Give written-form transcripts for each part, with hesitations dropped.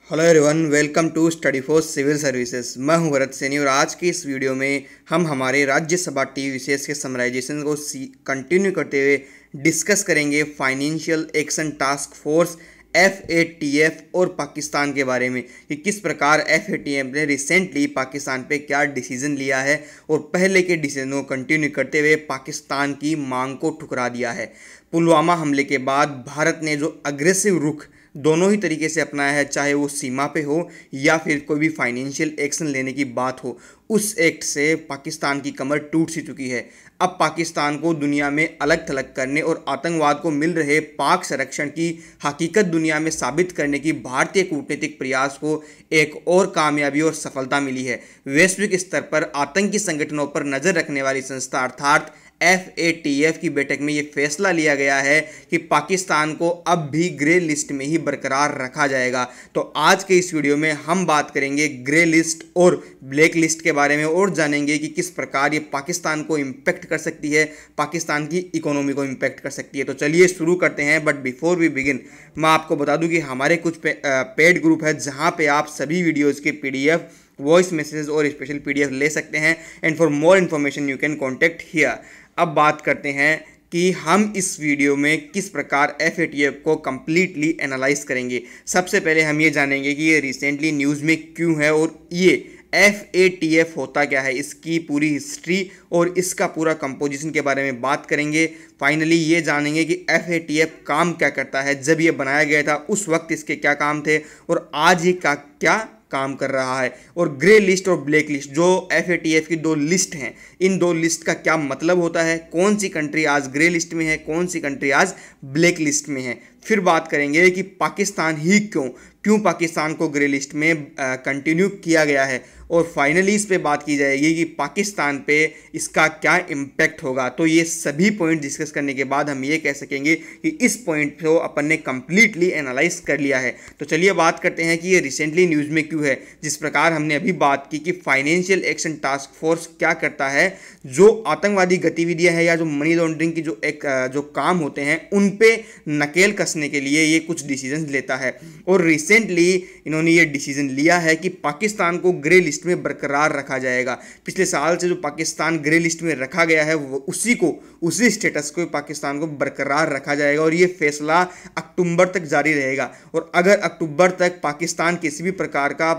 Hello everyone, welcome to study for civil services. मैं हूं भरत सैनी और आज की इस वीडियो में हम हमारे राज्यसभा टी विशेष के समराइजेशन को कंटिन्यू करते हुए डिस्कस करेंगे financial action task force FATF और पाकिस्तान के बारे में कि किस प्रकार FATF ने रिसेंटली पाकिस्तान पे क्या डिसीजन लिया है और पहले के डिसीजन को कंटिन्यू करते हुए पाकिस्तान की मांग को ठुकरा दिया है। पुलवामा हमले के बाद भारत ने जो अग्रेसिव रुख दोनों ही तरीके से अपनाया है, चाहे वो सीमा पे हो या फिर कोई भी फाइनेंशियल एक्शन लेने की बात हो, उस एक्ट से पाकिस्तान की कमर टूट सी चुकी है। अब पाकिस्तान को दुनिया में अलग थलग करने और आतंकवाद को मिल रहे पाक संरक्षण की हकीकत दुनिया में साबित करने की भारतीय कूटनीतिक प्रयास को एक और कामयाबी और सफलता मिली है। वैश्विक स्तर पर आतंकी संगठनों पर नज़र रखने वाली संस्था अर्थात FATF की बैठक में ये फैसला लिया गया है कि पाकिस्तान को अब भी ग्रे लिस्ट में ही बरकरार रखा जाएगा। तो आज के इस वीडियो में हम बात करेंगे ग्रे लिस्ट और ब्लैक लिस्ट के बारे में और जानेंगे कि किस प्रकार ये पाकिस्तान को इम्पैक्ट कर सकती है, पाकिस्तान की इकोनॉमी को इम्पैक्ट कर सकती है। तो चलिए शुरू करते हैं। बट बिफोर वी बिगिन, मैं आपको बता दूं कि हमारे कुछ पेड ग्रुप है जहां पे आप सभी वीडियोज़ के PDF, वॉइस मैसेज और स्पेशल PDF ले सकते हैं। And for more information you can contact here. अब बात करते हैं कि हम इस वीडियो में किस प्रकार FATF को कम्प्लीटली एनालाइज करेंगे। सबसे पहले हम ये जानेंगे कि ये रिसेंटली न्यूज़ में क्यों है और ये FATF होता क्या है, इसकी पूरी हिस्ट्री और इसका पूरा कंपोजिशन के बारे में बात करेंगे। फाइनली ये जानेंगे कि FATF काम क्या करता है, जब ये बनाया गया था उस वक्त इसके क्या काम थे और आज ये क्या काम कर रहा है। और ग्रे लिस्ट और ब्लैक लिस्ट जो FATF की दो लिस्ट हैं, इन दो लिस्ट का क्या मतलब होता है, कौन सी कंट्री आज ग्रे लिस्ट में है, कौन सी कंट्री आज ब्लैक लिस्ट में है। फिर बात करेंगे कि पाकिस्तान ही क्यों पाकिस्तान को ग्रे लिस्ट में कंटिन्यू किया गया है और फाइनली इस पे बात की जाएगी कि पाकिस्तान पे इसका क्या इम्पैक्ट होगा। तो ये सभी पॉइंट डिस्कस करने के बाद हम ये कह सकेंगे कि इस पॉइंट को अपन ने कम्प्लीटली एनालाइज कर लिया है। तो चलिए बात करते हैं कि ये रिसेंटली न्यूज़ में क्यों है। जिस प्रकार हमने अभी बात की कि फाइनेंशियल एक्शन टास्क फोर्स क्या करता है, जो आतंकवादी गतिविधियाँ हैं या जो मनी लॉन्ड्रिंग की जो काम होते हैं उन पे नकेल कसने के लिए ये कुछ डिसीजन लेता है। और रिसेंटली इन्होंने ये डिसीजन लिया है कि पाकिस्तान को ग्रे लिस्ट में बरकरार रखा जाएगा। पिछले साल से जो पाकिस्तान ग्रे लिस्ट में रखा गया है वो उसी स्टेटस को पाकिस्तान को बरकरार रखा जाएगा और ये फैसला अक्टूबर तक जारी रहेगा। और अगर अक्टूबर तक पाकिस्तान किसी भी प्रकार का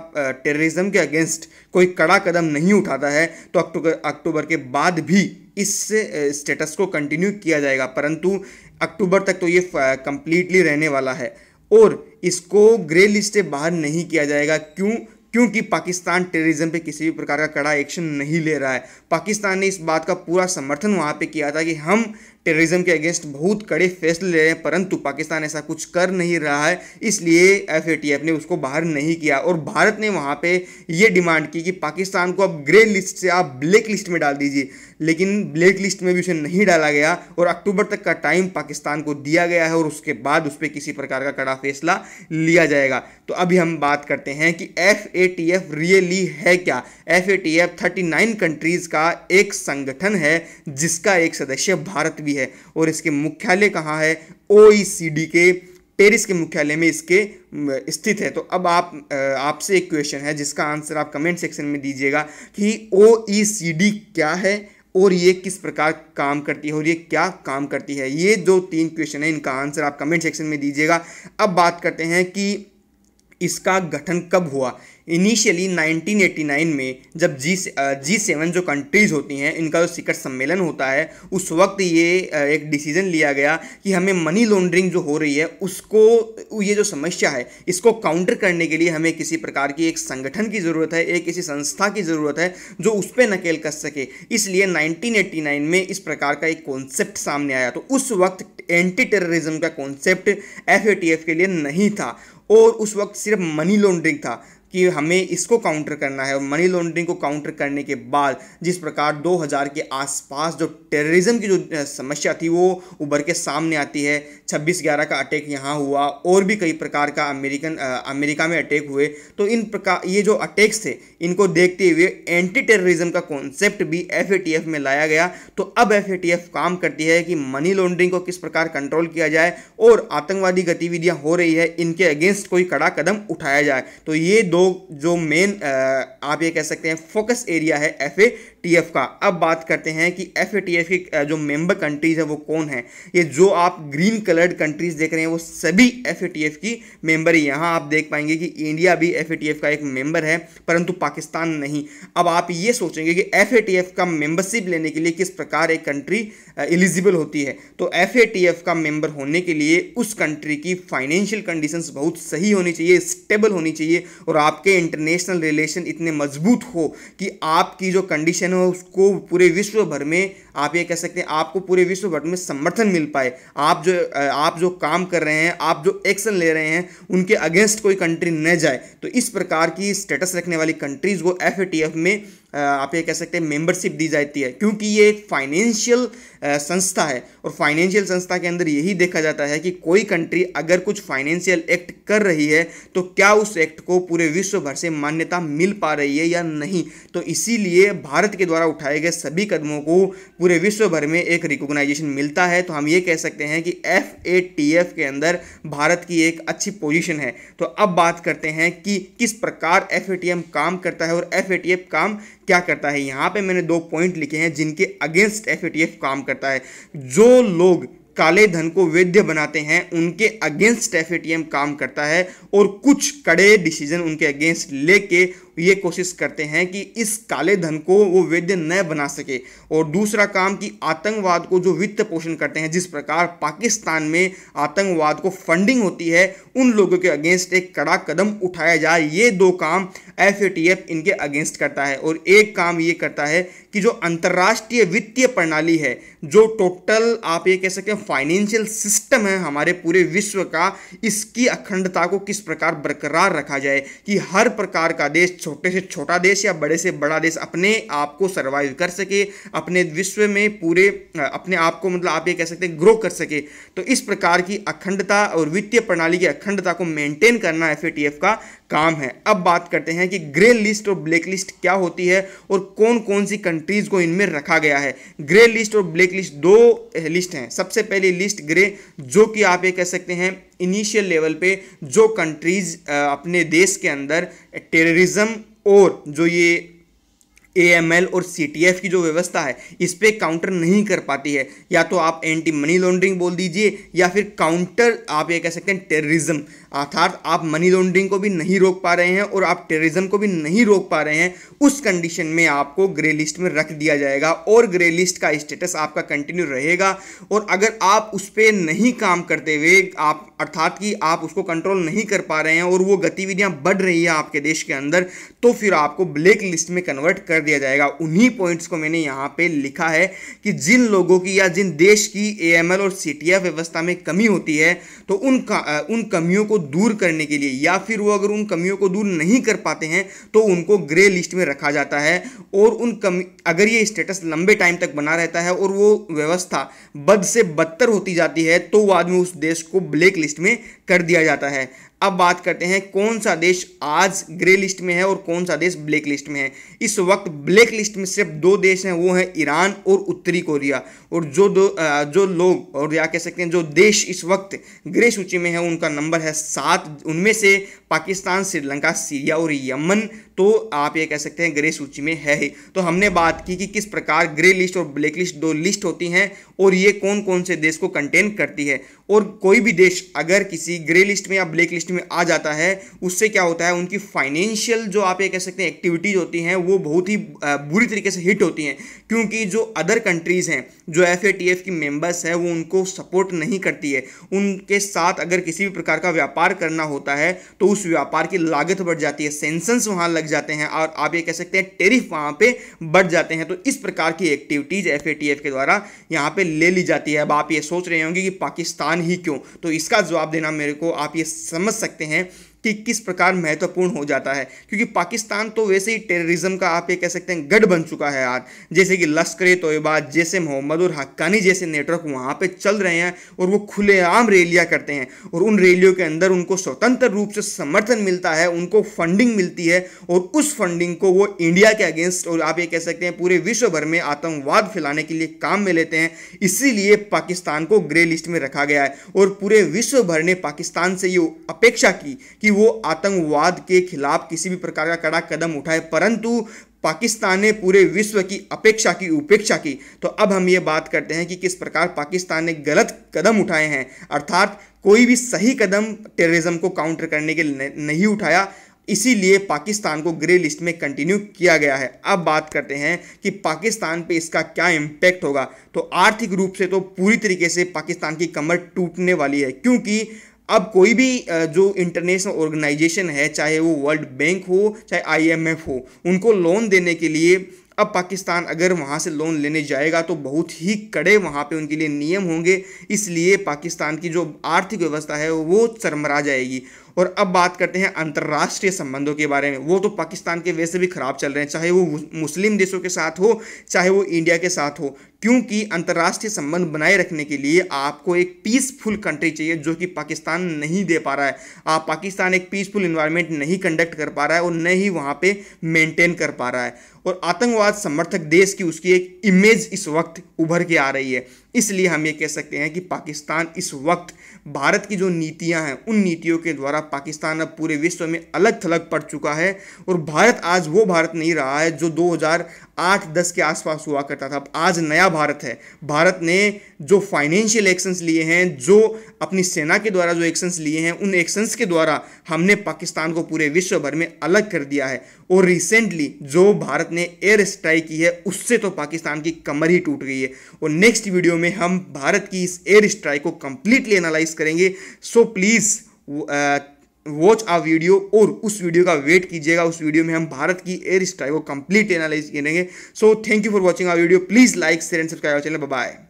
टेररिज्म के अगेंस्ट कोई कड़ा कदम नहीं उठाता है तो अक्टूबर के बाद भी इस स्टेटस को कंटिन्यू किया जाएगा। परंतु अक्टूबर तक तो ये कंप्लीटली रहने वाला है और इसको ग्रे लिस्ट से बाहर नहीं किया जाएगा। क्योंकि पाकिस्तान टेररिज्म पे किसी भी प्रकार का कड़ा एक्शन नहीं ले रहा है। पाकिस्तान ने इस बात का पूरा समर्थन वहाँ पे किया था कि हम टेररिज्म के अगेंस्ट बहुत कड़े फैसले ले रहे हैं, परंतु पाकिस्तान ऐसा कुछ कर नहीं रहा है, इसलिए FATF ने उसको बाहर नहीं किया। और भारत ने वहाँ पे ये डिमांड की कि पाकिस्तान को अब ग्रे लिस्ट से आप ब्लैक लिस्ट में डाल दीजिए, लेकिन ब्लैक लिस्ट में भी उसे नहीं डाला गया और अक्टूबर तक का टाइम पाकिस्तान को दिया गया है और उसके बाद उस पर किसी प्रकार का कड़ा फैसला लिया जाएगा। तो अभी हम बात करते हैं कि FATF रियली है क्या। FATF 39 कंट्रीज़ का एक संगठन है जिसका एक सदस्य भारत भी है और इसके मुख्यालय कहाँ है, OECD के पेरिस के मुख्यालय में इसके स्थित है। तो अब आपसे एक क्वेश्चन है जिसका आंसर आप कमेंट सेक्शन में दीजिएगा कि OECD क्या है और ये किस प्रकार काम करती है और ये क्या काम करती है। ये जो 3 क्वेश्चन है इनका आंसर आप कमेंट सेक्शन में दीजिएगा। अब बात करते हैं कि इसका गठन कब हुआ। इनिशियली 1989 में जब G7 जो कंट्रीज़ होती हैं इनका जो शिखर सम्मेलन होता है, उस वक्त ये एक डिसीजन लिया गया कि हमें मनी लॉन्ड्रिंग जो हो रही है उसको, ये जो समस्या है इसको काउंटर करने के लिए हमें किसी प्रकार की एक संगठन की ज़रूरत है, एक किसी संस्था की ज़रूरत है जो उस पर नकेल कस सके। इसलिए 1989 में इस प्रकार का एक कॉन्सेप्ट सामने आया। तो उस वक्त एंटी टेररिज्म का कॉन्सेप्ट FATF के लिए नहीं था और उस वक्त सिर्फ मनी लॉन्ड्रिंग था। कि हमें इसको काउंटर करना है। और मनी लॉन्ड्रिंग को काउंटर करने के बाद जिस प्रकार 2000 के आसपास जो टेररिज्म की जो समस्या थी वो उभर के सामने आती है, 26/11 का अटैक यहाँ हुआ और भी कई प्रकार का अमेरिका में अटैक हुए। तो इन प्रकार ये जो अटैक्स थे इनको देखते हुए एंटी टेररिज्म का कॉन्सेप्ट भी FATF में लाया गया। तो अब FATF काम करती है कि मनी लॉन्ड्रिंग को किस प्रकार कंट्रोल किया जाए और आतंकवादी गतिविधियां हो रही है इनके अगेंस्ट कोई कड़ा कदम उठाया जाए। तो ये दो जो मेन आप ये कह सकते हैं फोकस एरिया है FATF का। अब बात करते हैं कि FATF की जो मेंबर कंट्रीज है वो कौन है। ये जो आप ग्रीन कलर्ड कंट्रीज देख रहे हैं वो सभी FATF की मेंबर ही। यहाँ आप देख पाएंगे कि इंडिया भी FATF का एक मेंबर है परंतु पाकिस्तान नहीं। अब आप ये सोचेंगे कि FATF का मेंबरशिप लेने के लिए किस प्रकार एक कंट्री एलिजिबल होती है। तो FATF का मेंबर होने के लिए उस कंट्री की फाइनेंशियल कंडीशंस बहुत सही होनी चाहिए, स्टेबल होनी चाहिए और आपके इंटरनेशनल रिलेशन इतने मजबूत हो कि आपकी जो कंडीशन है उसको पूरे विश्व भर में आप ये कह सकते हैं आपको पूरे विश्व भर में समर्थन मिल पाए। आप जो काम कर रहे हैं, आप जो एक्शन ले रहे हैं उनके अगेंस्ट कोई कंट्री न जाए। तो इस प्रकार की स्टेटस रखने वाली कंट्रीज को FATF में आप ये कह सकते हैं मेंबरशिप दी जाती है, क्योंकि ये एक फाइनेंशियल संस्था है और फाइनेंशियल संस्था के अंदर यही देखा जाता है कि कोई कंट्री अगर कुछ फाइनेंशियल एक्ट कर रही है तो क्या उस एक्ट को पूरे विश्व भर से मान्यता मिल पा रही है या नहीं। तो इसीलिए भारत के द्वारा उठाए गए सभी कदमों को पूरे विश्व भर में एक रिकॉग्नाइजेशन मिलता है। तो हम ये कह सकते हैं कि FATF के अंदर भारत की एक अच्छी पोजीशन है। तो अब बात करते हैं कि किस प्रकार FATF काम करता है और FATF काम क्या करता है। यहाँ पे मैंने 2 पॉइंट लिखे हैं जिनके अगेंस्ट FATF काम करता है। जो लोग काले धन को वैध बनाते हैं उनके अगेंस्ट FATF काम करता है और कुछ कड़े डिसीजन उनके अगेंस्ट लेके ये कोशिश करते हैं कि इस काले धन को वो वैध न बना सके। और दूसरा काम कि आतंकवाद को जो वित्त पोषण करते हैं, जिस प्रकार पाकिस्तान में आतंकवाद को फंडिंग होती है, उन लोगों के अगेंस्ट एक कड़ा कदम उठाया जाए। ये 2 काम FATF इनके अगेंस्ट करता है। और एक काम ये करता है कि जो अंतर्राष्ट्रीय वित्तीय प्रणाली है, जो टोटल आप ये कह सकते हैं फाइनेंशियल सिस्टम है हमारे पूरे विश्व का, इसकी अखंडता को किस प्रकार बरकरार रखा जाए कि हर प्रकार का देश, छोटे से छोटा देश या बड़े से बड़ा देश, अपने आप को सर्वाइव कर सके, अपने विश्व में पूरे अपने आप को मतलब आप ये कह सकते हैं ग्रो कर सके। तो इस प्रकार की अखंडता और वित्तीय प्रणाली की अखंडता को मेंटेन करना FATF का काम है। अब बात करते हैं कि ग्रे लिस्ट और ब्लैक लिस्ट क्या होती है और कौन कौन सी कंट्रीज को इनमें रखा गया है। ग्रे लिस्ट और ब्लैक लिस्ट 2 लिस्ट हैं। सबसे पहली लिस्ट ग्रे, जो कि आप ये कह सकते हैं इनिशियल लेवल पे जो कंट्रीज अपने देश के अंदर टेररिज्म और जो ये AML और CTF की जो व्यवस्था है इस पे काउंटर नहीं कर पाती है। या तो आप एंटी मनी लॉन्ड्रिंग बोल दीजिए या फिर काउंटर आप ये कह सकते हैं टेररिज्म, अर्थात आप मनी लॉन्ड्रिंग को भी नहीं रोक पा रहे हैं और आप टेररिज्म को भी नहीं रोक पा रहे हैं। उस कंडीशन में आपको ग्रे लिस्ट में रख दिया जाएगा और ग्रे लिस्ट का स्टेटस आपका कंटिन्यू रहेगा। और अगर आप उस पर नहीं काम करते हुए आप अर्थात कि आप उसको कंट्रोल नहीं कर पा रहे हैं और वो गतिविधियां बढ़ रही है आपके देश के अंदर, तो फिर आपको ब्लैक लिस्ट में कन्वर्ट कर दिया जाएगा। उन्हीं पॉइंट्स को मैंने यहाँ पे लिखा है कि जिन लोगों की या जिन देश की AML और CTF व्यवस्था में कमी होती है तो उन कमियों को दूर करने के लिए या फिर वो अगर उन कमियों को दूर नहीं कर पाते हैं तो उनको ग्रे लिस्ट में रखा जाता है। और अगर ये स्टेटस लंबे टाइम तक बना रहता है और वो व्यवस्था बद से बदतर होती जाती है तो बाद में उस देश को ब्लैक लिस्ट में कर दिया जाता है। अब बात करते हैं कौन सा देश आज ग्रे लिस्ट में है और कौन सा देश ब्लैक लिस्ट में है। इस वक्त ब्लैक लिस्ट में सिर्फ 2 देश हैं, वो हैं ईरान और उत्तरी कोरिया। और जो लोग और या कह सकते हैं जो देश इस वक्त ग्रे सूची में है उनका नंबर है 7। उनमें से पाकिस्तान, श्रीलंका, सीरिया और यमन तो आप ये कह सकते हैं ग्रे सूची में है ही। तो हमने बात की कि किस प्रकार ग्रे लिस्ट और ब्लैक लिस्ट 2 लिस्ट होती हैं और ये कौन कौन से देश को कंटेन करती है। और कोई भी देश अगर किसी ग्रे लिस्ट में या ब्लैक लिस्ट में आ जाता है उससे क्या होता है, उनकी फाइनेंशियल जो आप ये कह सकते हैं एक्टिविटीज होती हैं वो बहुत ही बुरी तरीके से हिट होती हैं, क्योंकि जो अदर कंट्रीज़ हैं जो FATF की मेंबर्स है वो उनको सपोर्ट नहीं करती है। उनके साथ अगर किसी भी प्रकार का व्यापार करना होता है तो उस व्यापार की लागत बढ़ जाती है, सेंसन्स वहाँ लग जाते हैं और आप ये कह सकते हैं टेरिफ वहाँ पे बढ़ जाते हैं। तो इस प्रकार की एक्टिविटीज़ FATF के द्वारा यहाँ पे ले ली जाती है। अब आप ये सोच रहे होंगे कि पाकिस्तान ही क्यों, तो इसका जवाब देना मेरे को आप ये समझ सकते हैं कि किस प्रकार महत्वपूर्ण हो जाता है, क्योंकि पाकिस्तान तो वैसे ही टेररिज्म का आप ये कह सकते हैं गढ़ बन चुका है आज। जैसे कि लश्कर तोयबा, जैसे मोहम्मद और हक्कानी जैसे नेटवर्क वहाँ पे चल रहे हैं और वो खुलेआम रैलियाँ करते हैं और उन रैलियों के अंदर उनको स्वतंत्र रूप से समर्थन मिलता है, उनको फंडिंग मिलती है और उस फंडिंग को वो इंडिया के अगेंस्ट और आप ये कह सकते हैं पूरे विश्व भर में आतंकवाद फैलाने के लिए काम में लेते हैं। इसीलिए पाकिस्तान को ग्रे लिस्ट में रखा गया है और पूरे विश्व भर ने पाकिस्तान से ये अपेक्षा की कि वो आतंकवाद के खिलाफ किसी भी प्रकार का कड़ा कदम उठाए, परंतु पाकिस्तान ने पूरे विश्व की अपेक्षा की उपेक्षा की। तो अब हम ये बात करते हैं कि किस प्रकार पाकिस्तान ने गलत कदम उठाए हैं, अर्थात कोई भी सही कदम टेररिज्म को काउंटर करने के लिए नहीं उठाया, इसीलिए पाकिस्तान को ग्रे लिस्ट में कंटिन्यू किया गया है। अब बात करते हैं कि पाकिस्तान पे इसका क्या इम्पैक्ट होगा। तो आर्थिक रूप से तो पूरी तरीके से पाकिस्तान की कमर टूटने वाली है, क्योंकि अब कोई भी जो इंटरनेशनल ऑर्गेनाइजेशन है, चाहे वो वर्ल्ड बैंक हो चाहे IMF हो, उनको लोन देने के लिए अब पाकिस्तान अगर वहाँ से लोन लेने जाएगा तो बहुत ही कड़े वहाँ पे उनके लिए नियम होंगे। इसलिए पाकिस्तान की जो आर्थिक व्यवस्था है वो चरमरा जाएगी। और अब बात करते हैं अंतर्राष्ट्रीय संबंधों के बारे में। वो तो पाकिस्तान के वैसे भी खराब चल रहे हैं, चाहे वो मुस्लिम देशों के साथ हो चाहे वो इंडिया के साथ हो, क्योंकि अंतर्राष्ट्रीय संबंध बनाए रखने के लिए आपको एक पीसफुल कंट्री चाहिए, जो कि पाकिस्तान नहीं दे पा रहा है। पाकिस्तान एक पीसफुल इन्वायरमेंट नहीं कंडक्ट कर पा रहा है और न ही वहाँ पे मेंटेन कर पा रहा है। और आतंकवाद समर्थक देश की उसकी एक इमेज इस वक्त उभर के आ रही है। इसलिए हम ये कह सकते हैं कि पाकिस्तान इस वक्त भारत की जो नीतियां हैं उन नीतियों के द्वारा पाकिस्तान अब पूरे विश्व में अलग थलग पड़ चुका है और भारत आज वो भारत नहीं रहा है जो 2008-10 के आसपास हुआ करता था। अब आज नया भारत है। भारत ने जो फाइनेंशियल एक्शंस लिए हैं, जो अपनी सेना के द्वारा जो एक्शंस लिए हैं, उन एक्शंस के द्वारा हमने पाकिस्तान को पूरे विश्व भर में अलग कर दिया है। और रिसेंटली जो भारत ने एयर स्ट्राइक की है उससे तो पाकिस्तान की कमर ही टूट गई है। और नेक्स्ट वीडियो में हम भारत की इस एयर स्ट्राइक को कंप्लीटली एनालाइज करेंगे। So please watch a video और उस वीडियो का वेट कीजिएगा। उस वीडियो में हम भारत की एयर स्ट्राइक को कंप्लीट एनालाइज करेंगे। So thank you for watching a video. Please like share and subscribe our channel. Bye bye.